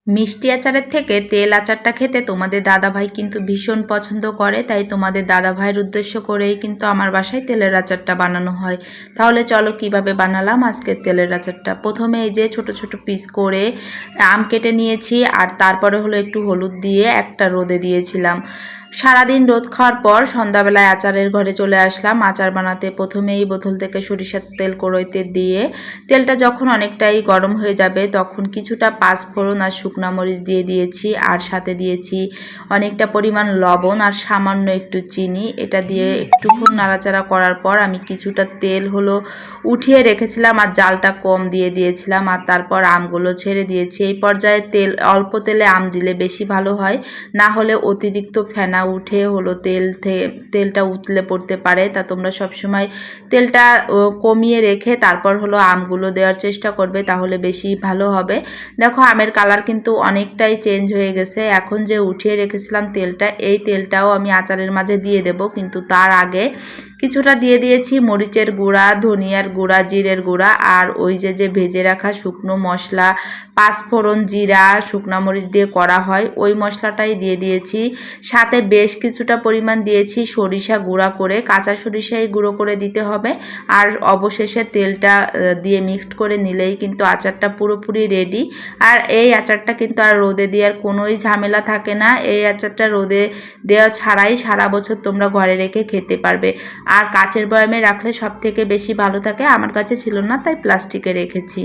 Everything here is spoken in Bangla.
মিষ্টি আচারের থেকে তেল আচারটা খেতে তোমাদের দাদাভাই কিন্তু ভীষণ পছন্দ করে, তাই তোমাদের দাদাভাইয়ের উদ্দেশ্য করেই কিন্তু আমার বাসায় তেলের আচারটা বানানো হয়। তাহলে চলো কিভাবে বানালাম আজকের তেলের আচারটা। প্রথমে এই যে ছোট ছোট পিস করে আম কেটে নিয়েছি, আর তারপরে হলো একটু হলুদ দিয়ে একটা রোদে দিয়েছিলাম। সারাদিন রোদ খাওয়ার পর সন্ধ্যাবেলায় আচারের ঘরে চলে আসলাম আচার বানাতে। প্রথমে এই বোতল থেকে সরিষার তেল কড়াইতে দিয়ে তেলটা যখন অনেকটাই গরম হয়ে যাবে তখন কিছুটা পাঁচফোড়ন আর শুকনো মরিচ দিয়ে দিয়েছি, আর সাথে দিয়েছি অনেকটা পরিমাণ লবণ আর সামান্য একটু চিনি। এটা দিয়ে একটুক্ষণ নাড়াচাড়া করার পর আমি কিছুটা তেল হলো উঠিয়ে রেখেছিলাম আর জালটা কম দিয়ে দিয়েছিলাম, আর তারপর আমগুলো ছেড়ে দিয়েছি। এই পর্যায়ে অল্প তেলে আম দিলে বেশি ভালো হয়, না হলে অতিরিক্ত ফেনা উঠে হলো তেলটা উতলে পড়তে পারে। তা তোমরা সবসময় তেলটা কমিয়ে রেখে তারপর হলো আমগুলো দেওয়ার চেষ্টা করবে, তাহলে বেশি ভালো হবে। দেখো আমের কালার কিন্তু অনেকটাই চেঞ্জ হয়ে গেছে। এখন যে উঠিয়ে রেখেছিলাম তেলটা, এই তেলটাও আমি আচারের মাঝে দিয়ে দেব, কিন্তু তার আগে কিছুটা দিয়ে দিয়েছি মরিচের গুঁড়া, ধনিয়ার গুঁড়া, জিরের গুঁড়া, আর ওই যে ভেজে রাখা শুকনো মশলা, পাঁচফোড়ন, জিরা, শুকনো মরিচ দিয়ে করা হয় ওই মশলাটাই দিয়ে দিয়েছি। সাথে বেশ কিছুটা পরিমাণ দিয়েছি সরিষা গুঁড়া করে, কাঁচা সরিষাই গুঁড়ো করে দিতে হবে। আর অবশেষে তেলটা দিয়ে মিক্সড করে নিলেই কিন্তু আচারটা পুরোপুরি রেডি। আর এই আচারটা কিন্তু আর রোদে দেওয়ার কোনোই ঝামেলা থাকে না। এই আচারটা রোদে দেওয়া ছাড়াই সারা বছর তোমরা ঘরে রেখে খেতে পারবে। আর কাচের বয়ামে রাখলে সব থেকে বেশি ভালো থাকে। আমার কাছে ছিল না তাই প্লাস্টিকে রেখেছি।